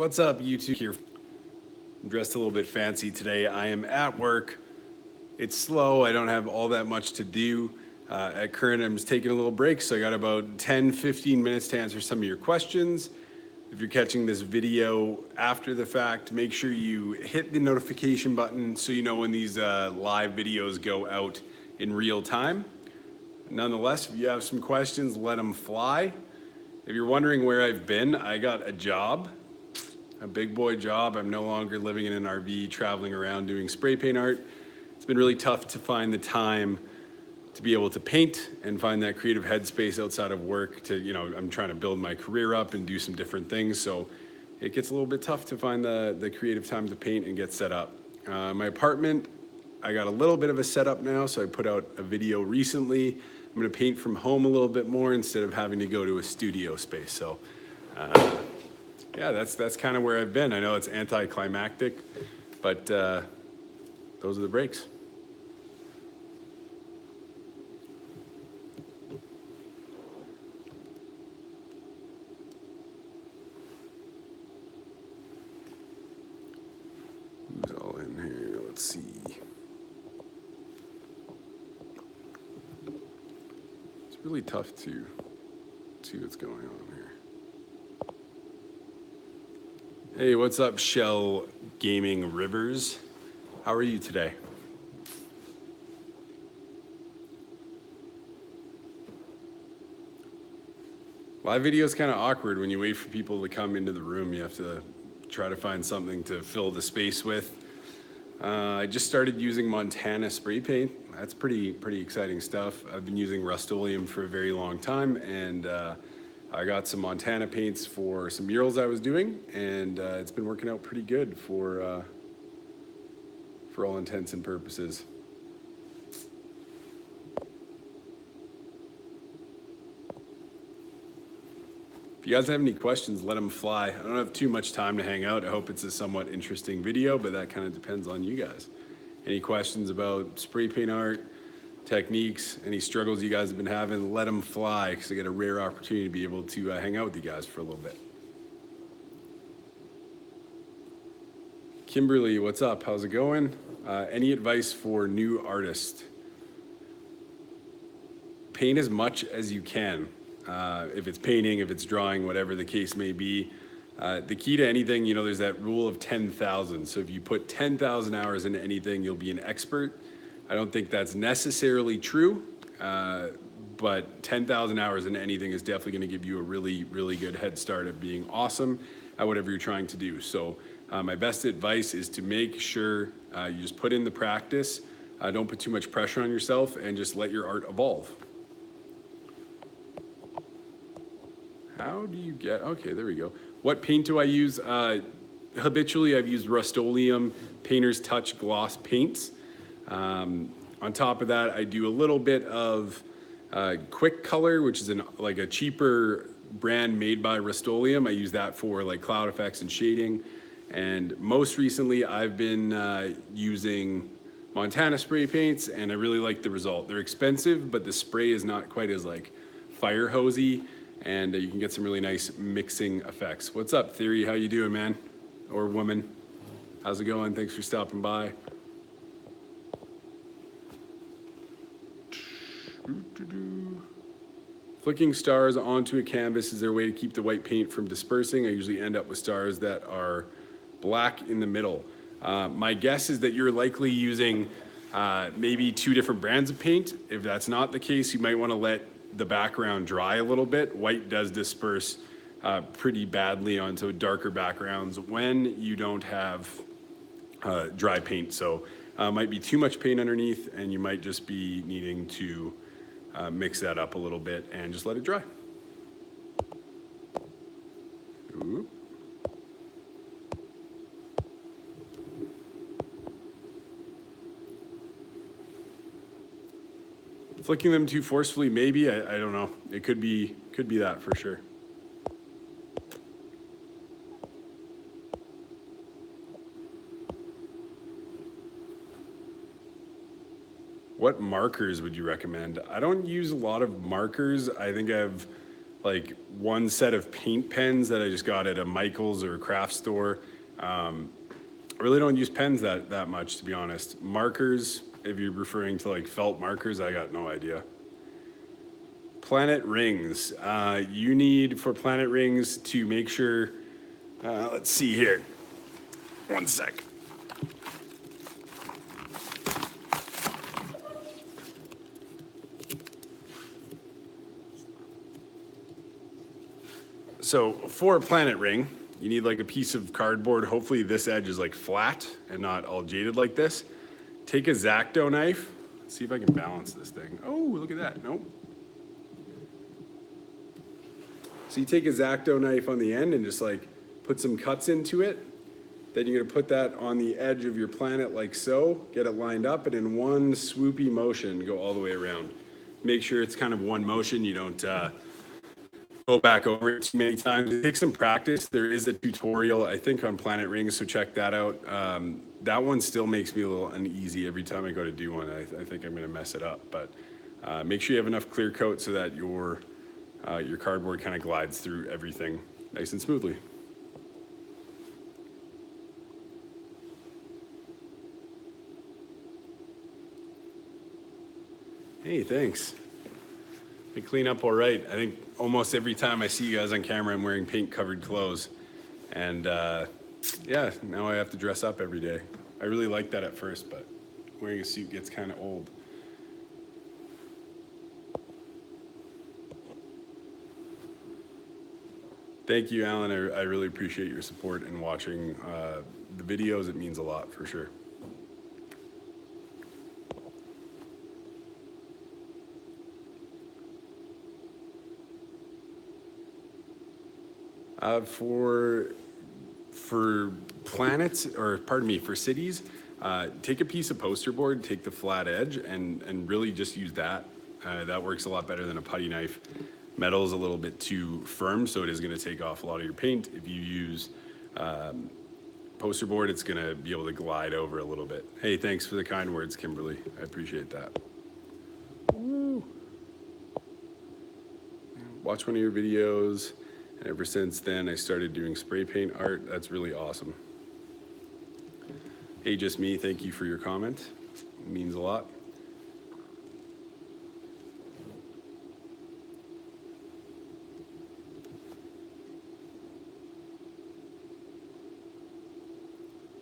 What's up, YouTube? Here, I'm dressed a little bit fancy today. I am at work. It's slow. I don't have all that much to do. At current, I'm just taking a little break, so I got about 10, 15 minutes to answer some of your questions. If you're catching this video after the fact, make sure you hit the notification button so you know when these live videos go out in real time. Nonetheless, if you have some questions, let them fly. If you're wondering where I've been, I got a job, a big boy job. I'm no longer living in an RV, traveling around doing spray paint art. It's been really tough to find the time to be able to paint and find that creative headspace outside of work to, I'm trying to build my career up and do some different things. So it gets a little bit tough to find the creative time to paint and get set up. My apartment, I got a little bit of a setup now. So I put out a video recently. I'm gonna paint from home a little bit more instead of having to go to a studio space. So yeah, that's kind of where I've been. I know it's anticlimactic, but those are the breaks. Who's all in here? Let's see. It's really tough to see what's going on here. Hey, what's up, Shell Gaming Rivers? How are you today? Live video is kind of awkward when you wait for people to come into the room. You have to try to find something to fill the space with. I just started using Montana spray paint. That's pretty exciting stuff. I've been using Rust-Oleum for a very long time, and I got some Montana paints for some murals I was doing, and it's been working out pretty good for all intents and purposes. If you guys have any questions, let them fly. I don't have too much time to hang out. I hope it's a somewhat interesting video, but that kind of depends on you guys. Any questions about spray paint art, techniques, any struggles you guys have been having, let them fly, because I get a rare opportunity to be able to hang out with you guys for a little bit. Kimberly, what's up? How's it going? Any advice for new artists? Paint as much as you can. If it's painting, if it's drawing, whatever the case may be. The key to anything, there's that rule of 10,000. So if you put 10,000 hours into anything, you'll be an expert. I don't think that's necessarily true, but 10,000 hours into anything is definitely going to give you a really, really good head start at being awesome at whatever you're trying to do. So my best advice is to make sure you just put in the practice, don't put too much pressure on yourself, and just let your art evolve. How do you get, okay, there we go. What paint do I use? Habitually, I've used Rust-Oleum Painter's Touch gloss paints. On top of that, I do a little bit of Quick Color, which is like a cheaper brand made by Rust-Oleum. I use that for like cloud effects and shading. And most recently, I've been using Montana spray paints, and I really like the result. They're expensive, but the spray is not quite as like fire hosey, and you can get some really nice mixing effects. What's up, Theory? How you doing, man? Or woman? How's it going? Thanks for stopping by. Flicking stars onto a canvas, is there a way to keep the white paint from dispersing? I usually end up with stars that are black in the middle. My guess is that you're likely using maybe two different brands of paint. If that's not the case, you might want to let the background dry a little bit. White does disperse pretty badly onto darker backgrounds when you don't have dry paint. So might be too much paint underneath, and you might just be needing to mix that up a little bit and just let it dry. Ooh. Flicking them too forcefully, maybe. I don't know. It could be that for sure. What markers would you recommend? I don't use a lot of markers. I think I've like one set of paint pens that I just got at a Michael's or a craft store. I really don't use pens that much, to be honest. Markers, if you're referring to like felt markers, I got no idea. Planet rings. You need for planet rings to make sure, let's see here. One sec. So for a planet ring, you need like a piece of cardboard. Hopefully this edge is like flat and not all jaded like this. Take a X-Acto knife. Let's see if I can balance this thing. Oh, look at that. Nope. So you take a X-Acto knife on the end and just like put some cuts into it. Then you're gonna put that on the edge of your planet like so, get it lined up, and in one swoopy motion, go all the way around. Make sure it's kind of one motion, you don't go back over it too many times. It takes some practice. There is a tutorial, I think, on Planet Rings, so check that out. That one still makes me a little uneasy every time I go to do one. I think I'm gonna mess it up, but make sure you have enough clear coat so that your cardboard kind of glides through everything nice and smoothly. Hey, thanks. I clean up all right. I think almost every time I see you guys on camera, I'm wearing paint-covered clothes. And yeah, now I have to dress up every day. I really liked that at first, but wearing a suit gets kind of old. Thank you, Alan. I really appreciate your support and watching the videos. It means a lot, for sure. For planets, or pardon me, for cities, take a piece of poster board, take the flat edge, and really just use that. That works a lot better than a putty knife. Metal is a little bit too firm, so it is going to take off a lot of your paint. If you use poster board, it's going to be able to glide over a little bit. Hey, thanks for the kind words, Kimberly. I appreciate that. Woo. Watch one of your videos. And ever since then, I started doing spray paint art. That's really awesome. Hey, just me, thank you for your comment. It means a lot.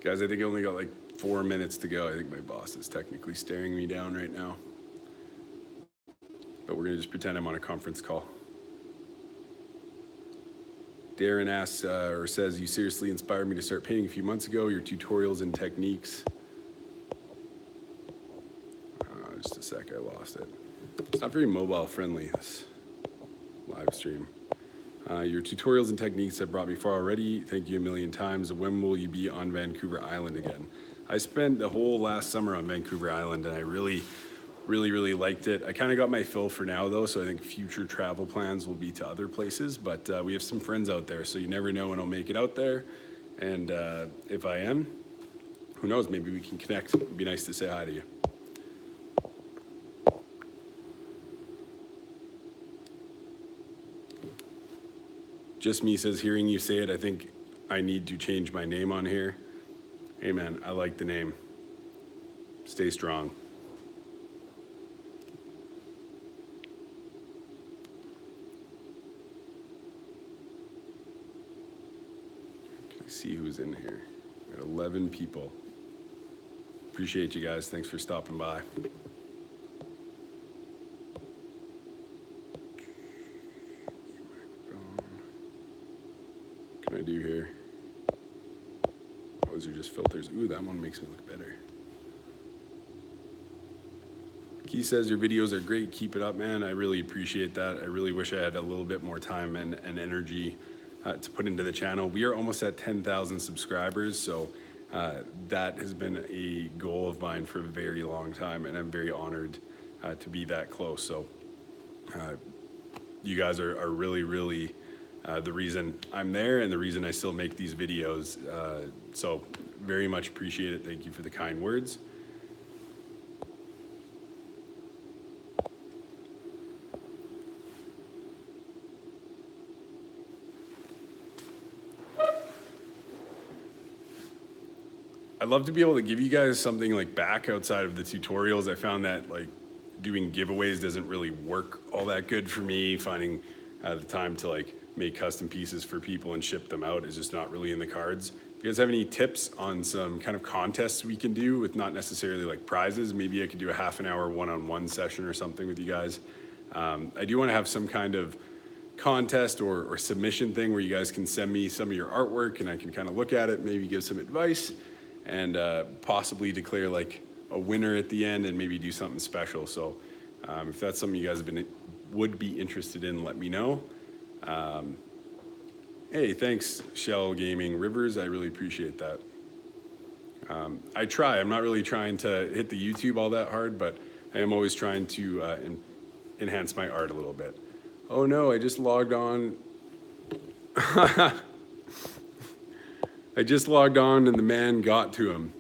Guys, I think I only got like 4 minutes to go. I think my boss is technically staring me down right now. But we're gonna just pretend I'm on a conference call. Darren asks or says, you seriously inspired me to start painting a few months ago. Your tutorials and techniques. Just a sec, I lost it. It's not very mobile friendly, this live stream. Your tutorials and techniques have brought me far already. Thank you a million times. When will you be on Vancouver Island again? I spent the whole last summer on Vancouver Island and I really liked it. I kind of got my fill for now though, so I think future travel plans will be to other places, but we have some friends out there, so you never know when I'll make it out there. And if I am, who knows, maybe we can connect. It'd be nice to say hi to you. Just me says, hearing you say it, I think I need to change my name on here. Hey man, I like the name. Stay strong. See who's in here. We got 11 people. Appreciate you guys. Thanks for stopping by. What can I do here? Oh, those are just filters. Ooh, that one makes me look better. Key says your videos are great. Keep it up, man. I really appreciate that. I really wish I had a little bit more time and energy to put into the channel. We are almost at 10,000 subscribers, so that has been a goal of mine for a very long time, and I'm very honored to be that close. So you guys are really the reason I'm there and the reason I still make these videos. So very much appreciate it. Thank you for the kind words. I'd love to be able to give you guys something like back outside of the tutorials. I found that like doing giveaways doesn't really work all that good for me. Finding the time to like make custom pieces for people and ship them out is just not really in the cards. If you guys have any tips on some kind of contests we can do with not necessarily like prizes, maybe I could do a half an hour one-on-one session or something with you guys. I do want to have some kind of contest or submission thing where you guys can send me some of your artwork and I can kind of look at it, maybe give some advice, and possibly declare like a winner at the end and maybe do something special. So if that's something you guys would be interested in, let me know. Hey, thanks, Shell Gaming Rivers. I really appreciate that. I try. I'm not really trying to hit the YouTube all that hard, but I am always trying to enhance my art a little bit. Oh no, I just logged on. I just logged on and the man got to him.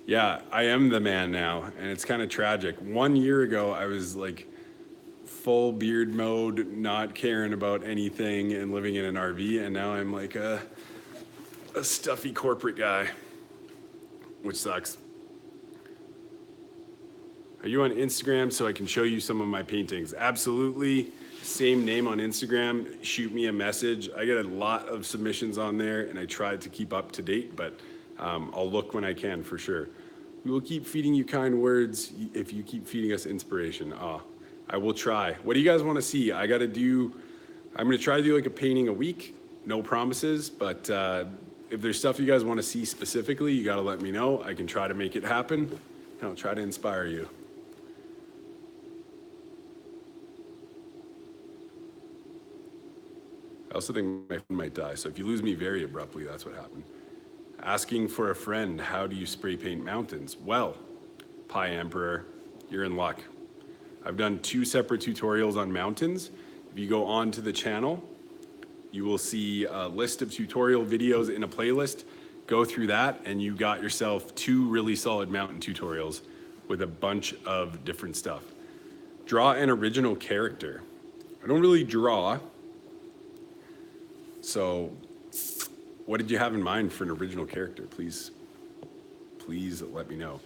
Yeah, I am the man now, and it's kind of tragic. 1 year ago, I was like full beard mode, not caring about anything and living in an RV, and now I'm like a stuffy corporate guy, which sucks. Are you on Instagram so I can show you some of my paintings? Absolutely. Same name on Instagram. Shoot me a message. I get a lot of submissions on there, and I try to keep up to date, but I'll look when I can for sure. We will keep feeding you kind words if you keep feeding us inspiration. I will try. What do you guys want to see? I'm going to try to do like a painting a week. No promises, but if there's stuff you guys want to see specifically, you got to let me know. I can try to make it happen, and I'll try to inspire you. I also think my phone might die, so if you lose me very abruptly, that's what happened. Asking for a friend, how do you spray paint mountains? Well, Pi Emperor, you're in luck. I've done 2 separate tutorials on mountains. If you go onto the channel, you will see a list of tutorial videos in a playlist. Go through that, and you got yourself 2 really solid mountain tutorials with a bunch of different stuff. Draw an original character. I don't really draw, so what did you have in mind for an original character? Please let me know.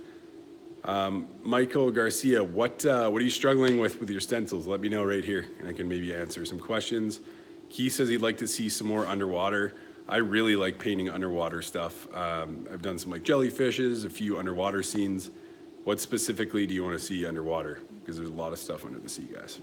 Michael Garcia, what are you struggling with your stencils? Let me know right here, and I can maybe answer some questions. Keith says he'd like to see some more underwater. I really like painting underwater stuff. I've done some like jellyfishes, a few underwater scenes. What specifically do you want to see underwater? Because there's a lot of stuff under the sea, guys.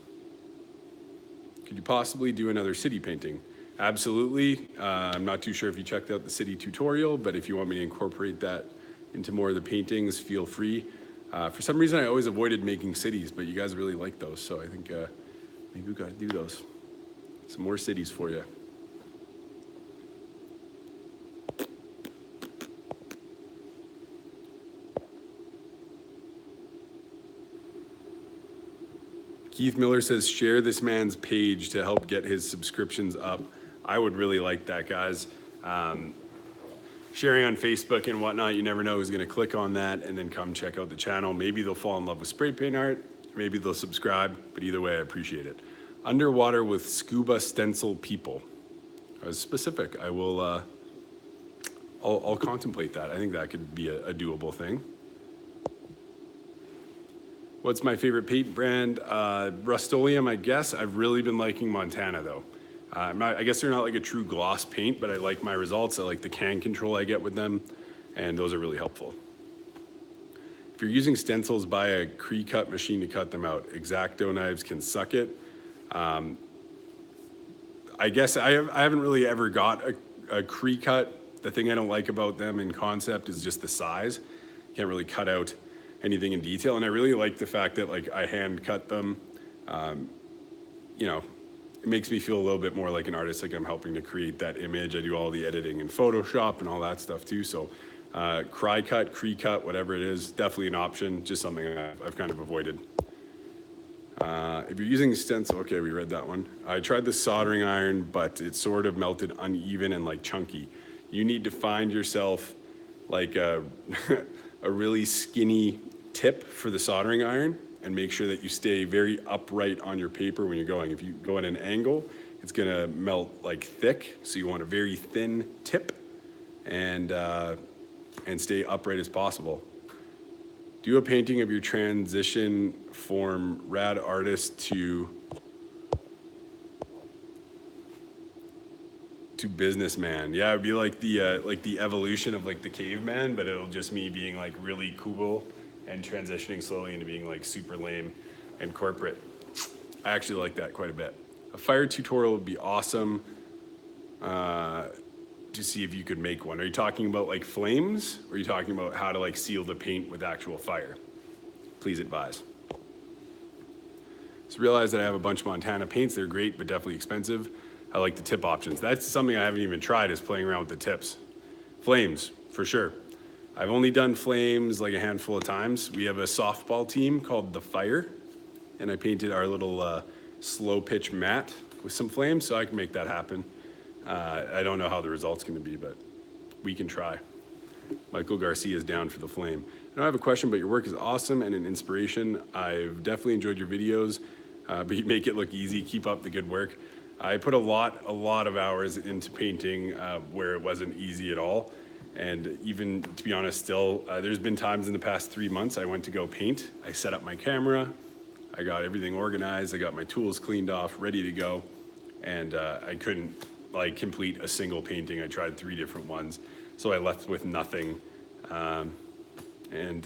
Could you possibly do another city painting? Absolutely. I'm not too sure if you checked out the city tutorial, but if you want me to incorporate that into more of the paintings, feel free. For some reason, I always avoided making cities, but you guys really like those, so I think maybe we got to do those. Some more cities for you. Keith Miller says, share this man's page to help get his subscriptions up. I would really like that, guys. Sharing on Facebook and whatnot, you never know who's gonna click on that and then come check out the channel. Maybe they'll fall in love with spray paint art, maybe they'll subscribe, but either way, I appreciate it. Underwater with scuba stencil people. I was specific. I will, I'll contemplate that. I think that could be a doable thing. What's my favorite paint brand? Rust-Oleum, I guess. I've really been liking Montana though. I guess they're not like a true gloss paint, but I like my results. I like the can control I get with them, and those are really helpful. If you're using stencils, buy a Cricut machine to cut them out. X-Acto knives can suck it. I guess I haven't really ever got a Cricut. The thing I don't like about them in concept is just the size. You can't really cut out anything in detail, and I really like the fact that like I hand cut them. You know, it makes me feel a little bit more like an artist, like I'm helping to create that image. I do all the editing in Photoshop and all that stuff too. So Cricut, whatever it is, definitely an option, just something I've kind of avoided. If you're using stencil, okay, we read that one. I tried the soldering iron, but it sort of melted uneven and like chunky. You need to find yourself like a really skinny tip for the soldering iron and make sure that you stay very upright on your paper when you're going. If you go at an angle, it's gonna melt like thick, so you want a very thin tip. And and stay upright as possible. Do a painting of your transition from rad artist to businessman. Yeah, it'd be like the evolution of like the caveman, but it'll just me being like really cool and transitioning slowly into being like super lame and corporate. I actually like that quite a bit. A fire tutorial would be awesome to see if you could make one. Are you talking about like flames, or are you talking about how to like seal the paint with actual fire? Please advise. Just realized that I have a bunch of Montana paints. They're great, but definitely expensive. I like the tip options. That's something I haven't even tried, is playing around with the tips. Flames, for sure. I've only done flames like a handful of times. We have a softball team called The Fire, and I painted our little slow pitch mat with some flames, so I can make that happen. I don't know how the result's gonna be, but we can try. Michael Garcia is down for the flame. I don't have a question, but your work is awesome and an inspiration. I've definitely enjoyed your videos, but you make it look easy. Keep up the good work. I put a lot of hours into painting where it wasn't easy at all. And even, to be honest, still, there's been times in the past 3 months I went to go paint. I set up my camera, I got everything organized, I got my tools cleaned off, ready to go. And I couldn't like complete a single painting. I tried 3 different ones. So I left with nothing. And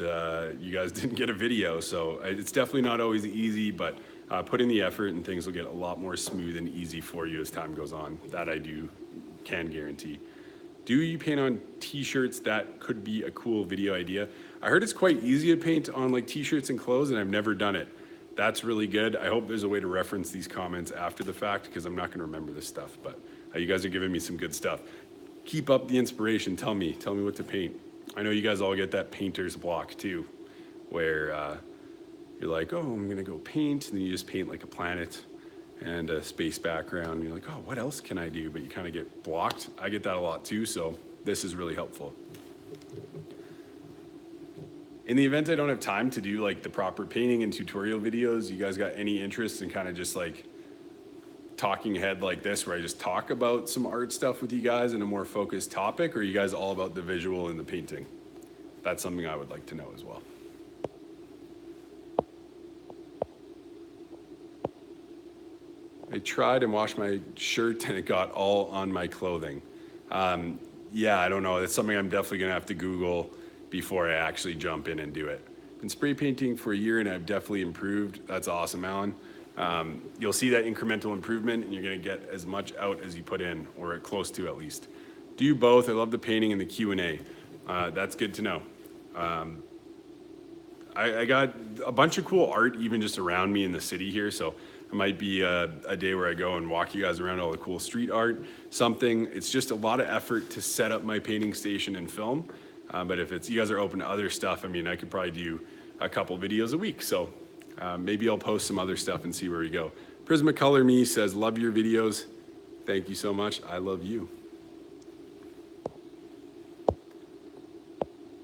you guys didn't get a video. So it's definitely not always easy, but put in the effort and things will get a lot more smooth and easy for you as time goes on. That I can guarantee. Do you paint on t-shirts? That could be a cool video idea. I heard it's quite easy to paint on like t-shirts and clothes, and I've never done it. That's really good. I hope there's a way to reference these comments after the fact, because I'm not gonna remember this stuff, but you guys are giving me some good stuff. Keep up the inspiration. Tell me what to paint. I know you guys all get that painter's block too, where you're like, oh, I'm gonna go paint, and then you just paint like a planet and a space background. You're like, oh, what else can I do? But you kind of get blocked. I get that a lot too, so this is really helpful. In the event I don't have time to do like the proper painting and tutorial videos, you guys got any interest in kind of just like talking head like this, where I just talk about some art stuff with you guys in a more focused topic, or are you guys all about the visual and the painting? That's something I would like to know as well. I tried and washed my shirt and it got all on my clothing. Yeah, I don't know. That's something I'm definitely gonna have to Google before I actually jump in and do it. Been spray painting for a year and I've definitely improved. That's awesome, Alan. You'll see that incremental improvement, and you're gonna get as much out as you put in, or close to at least. Do both. I love the painting and the Q&A. That's good to know. I got a bunch of cool art even just around me in the city here, so it might be a day where I go and walk you guys around all the cool street art, something. It's just a lot of effort to set up my painting station and film, but if you guys are open to other stuff, I mean, I could probably do a couple videos a week, so maybe I'll post some other stuff and see where we go. Prismacolor Me says, love your videos. Thank you so much. I love you.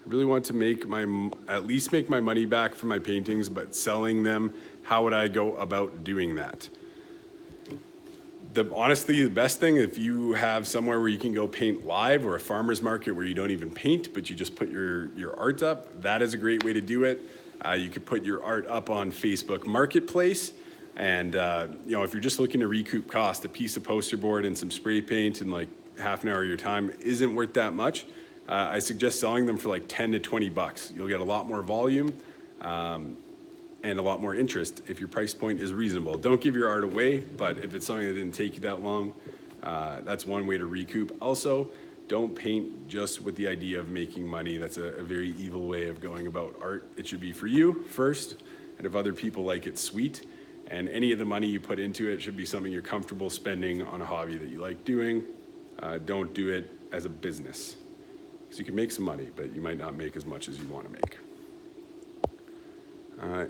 I really want to at least make my money back from my paintings, but selling them, how would I go about doing that? Honestly, the best thing, if you have somewhere where you can go paint live, or a farmer's market where you don't even paint, but you just put your art up, that is a great way to do it. You could put your art up on Facebook Marketplace, and if you're just looking to recoup cost, a piece of poster board and some spray paint and like half an hour of your time isn't worth that much. I suggest selling them for like 10 to 20 bucks. You'll get a lot more volume and a lot more interest if your price point is reasonable. Don't give your art away, but if it's something that didn't take you that long, that's one way to recoup. Also, don't paint just with the idea of making money. That's a very evil way of going about art. It should be for you first, and if other people like it, sweet. And any of the money you put into it should be something you're comfortable spending on a hobby that you like doing. Don't do it as a business. So you can make some money, but you might not make as much as you want to make.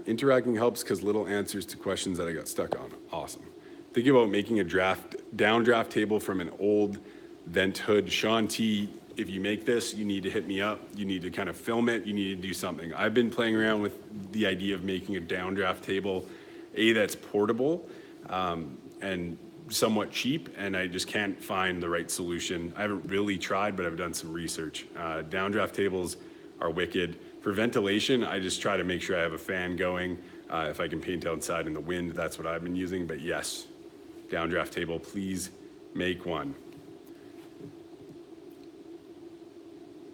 Interacting helps because little answers to questions that I got stuck on. Awesome. Thinking about making a downdraft table from an old vent hood. Sean T, if you make this, you need to hit me up. You need to kind of film it. You need to do something. I've been playing around with the idea of making a downdraft table, that's portable, and somewhat cheap, and I just can't find the right solution. I haven't really tried, but I've done some research. Downdraft tables are wicked. For ventilation, I just try to make sure I have a fan going. If I can paint outside in the wind, that's what I've been using. But yes, downdraft table, please make one.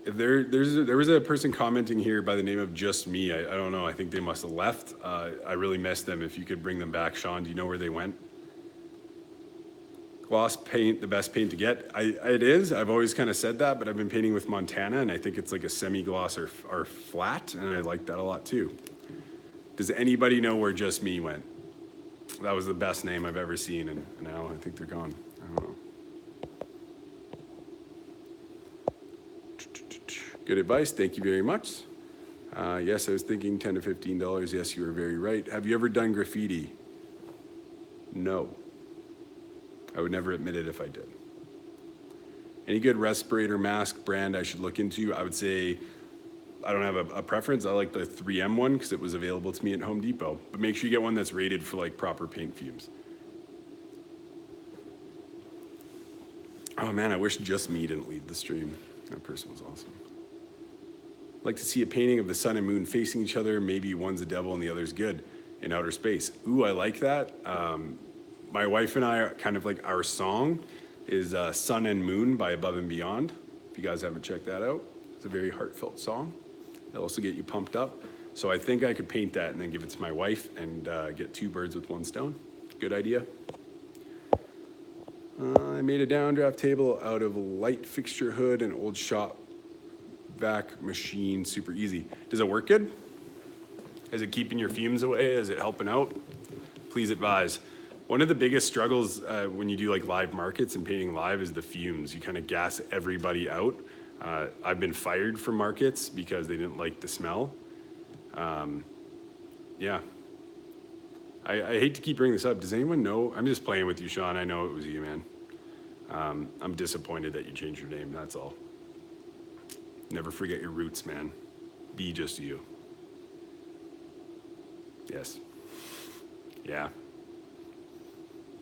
There was a person commenting here by the name of Just Me. I don't know. I think they must have left. I really missed them. If you could bring them back, Sean, do you know where they went? Gloss paint, the best paint to get. It is. I've always kind of said that, but I've been painting with Montana, and I think it's like a semi-gloss or flat, and I like that a lot too. Does anybody know where Just Me went? That was the best name I've ever seen, and now I think they're gone. I don't know. Good advice. Thank you very much. Yes, I was thinking $10 to $15. Yes, you were very right. Have you ever done graffiti? No. I would never admit it if I did. Any good respirator mask brand I should look into? I would say I don't have a preference. I like the 3M one because it was available to me at Home Depot. But make sure you get one that's rated for like proper paint fumes. Oh man, I wish Just Me didn't lead the stream. That person was awesome. I'd like to see a painting of the sun and moon facing each other. Maybe one's a devil and the other's good in outer space. Ooh, I like that. My wife and I are kind of like our song is Sun and Moon by Above and Beyond. If you guys haven't checked that out, it's a very heartfelt song. It'll also get you pumped up. So I think I could paint that and then give it to my wife and get two birds with one stone. Good idea. I made a downdraft table out of a light fixture hood and old shop vac machine, super easy. Does it work good? Is it keeping your fumes away? Is it helping out? Please advise. One of the biggest struggles when you do like live markets and painting live is the fumes. You kind of gas everybody out. I've been fired from markets because they didn't like the smell. Yeah. I hate to keep bringing this up. Does anyone know? I'm just playing with you, Sean. I know it was you, man. I'm disappointed that you changed your name, that's all. Never forget your roots, man. Be just you. Yes. Yeah.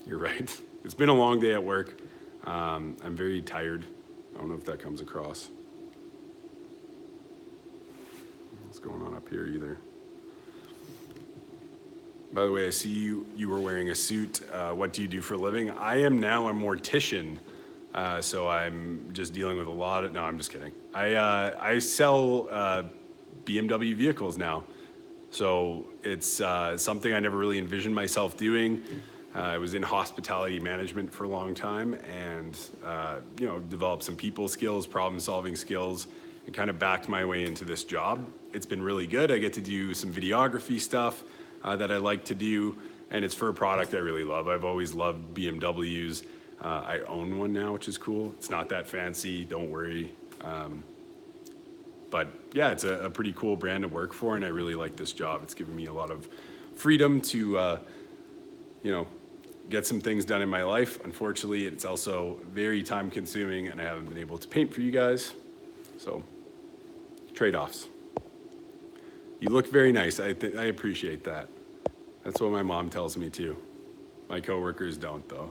You're right. It's been a long day at work. I'm very tired. I don't know if that comes across. What's going on up here either? By the way, I see you were wearing a suit. What do you do for a living? I am now a mortician. So I'm just dealing with a lot of, no, I'm just kidding. I sell BMW vehicles now. So it's something I never really envisioned myself doing. I was in hospitality management for a long time and, developed some people skills, problem solving skills, and kind of backed my way into this job. It's been really good. I get to do some videography stuff that I like to do, and it's for a product I really love. I've always loved BMWs. I own one now, which is cool. It's not that fancy, don't worry. But yeah, it's a pretty cool brand to work for, and I really like this job. It's given me a lot of freedom to, get some things done in my life. Unfortunately, it's also very time consuming, and I haven't been able to paint for you guys. So, trade-offs. You look very nice. I appreciate that. That's what my mom tells me too. My coworkers don't, though.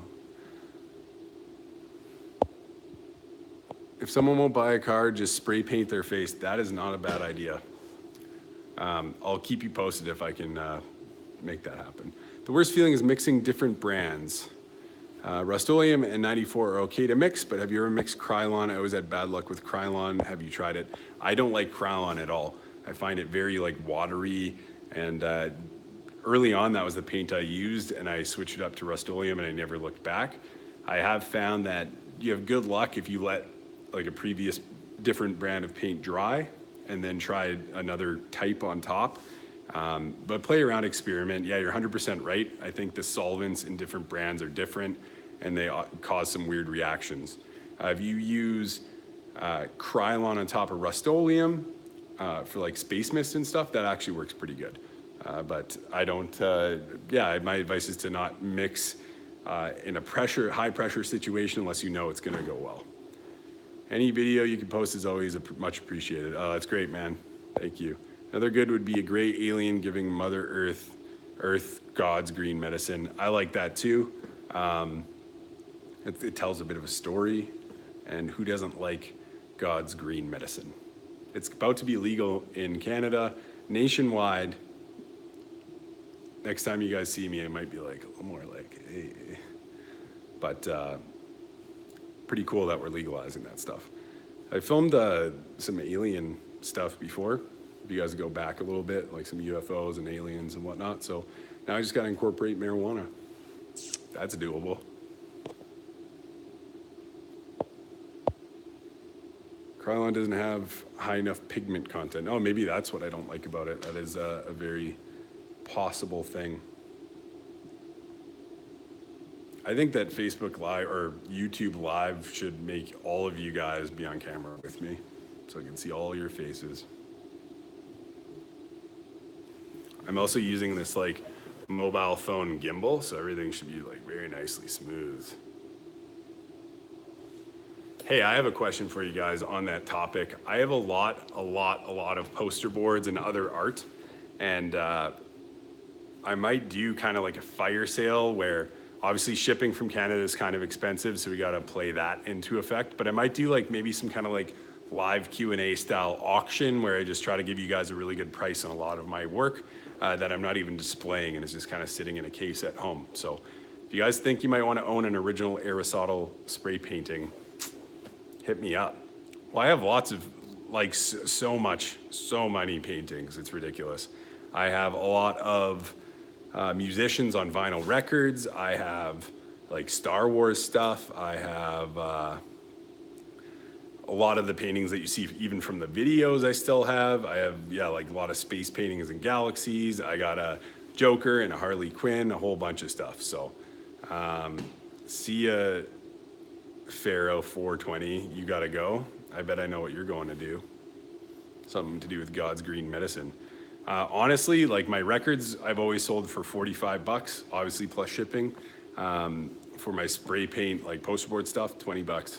If someone won't buy a car, just spray paint their face. That is not a bad idea. I'll keep you posted if I can make that happen. The worst feeling is mixing different brands. Rust-Oleum and 94 are okay to mix, but have you ever mixed Krylon? I always had bad luck with Krylon. Have you tried it? I don't like Krylon at all. I find it very watery, and early on that was the paint I used, and I switched it up to Rust-Oleum and I never looked back. I have found that you have good luck if you let a previous different brand of paint dry and then try another type on top. But play around, experiment. Yeah, you're 100% right. I think the solvents in different brands are different and they cause some weird reactions. If you use Krylon on top of Rust-Oleum for space mist and stuff, that actually works pretty good. But I don't, my advice is to not mix in a high pressure situation unless you know it's gonna go well. Any video you can post is always much appreciated. Oh, that's great, man. Thank you. Another good would be a gray alien giving Mother Earth God's green medicine. I like that too. It tells a bit of a story, and who doesn't like God's green medicine? It's about to be legal in Canada, nationwide. Next time you guys see me, I might be like a little more like, hey. But pretty cool that we're legalizing that stuff. I filmed some alien stuff before. If you guys go back a little bit, like some UFOs and aliens and whatnot. So now I just got to incorporate marijuana. That's doable. Krylon doesn't have high enough pigment content. Oh, maybe that's what I don't like about it. That is a very possible thing. I think that Facebook Live or YouTube Live should make all of you guys be on camera with me so I can see all your faces. I'm also using this like mobile phone gimbal, so everything should be like very nicely smooth. Hey, I have a question for you guys on that topic. I have a lot of poster boards and other art, and I might do kind of like a fire sale where obviously shipping from Canada is kind of expensive, so we got to play that into effect. But I might do like maybe some kind of like live Q&A style auction where I just try to give you guys a really good price on a lot of my work that I'm not even displaying and it's just kind of sitting in a case at home. So if you guys think you might want to own an original Aristotle spray painting, hit me up. Well, I have lots of like so many paintings. It's ridiculous. I have a lot of musicians on vinyl records. I have like Star Wars stuff. I have a lot of the paintings that you see even from the videos I still have. I have, yeah, like a lot of space paintings and galaxies. I got a Joker and a Harley Quinn, a whole bunch of stuff. So see ya, Pharaoh 420, you gotta go. I bet I know what you're going to do. Something to do with God's green medicine. Honestly, like my records, I've always sold for $45, obviously plus shipping. For my spray paint, like poster board stuff, $20.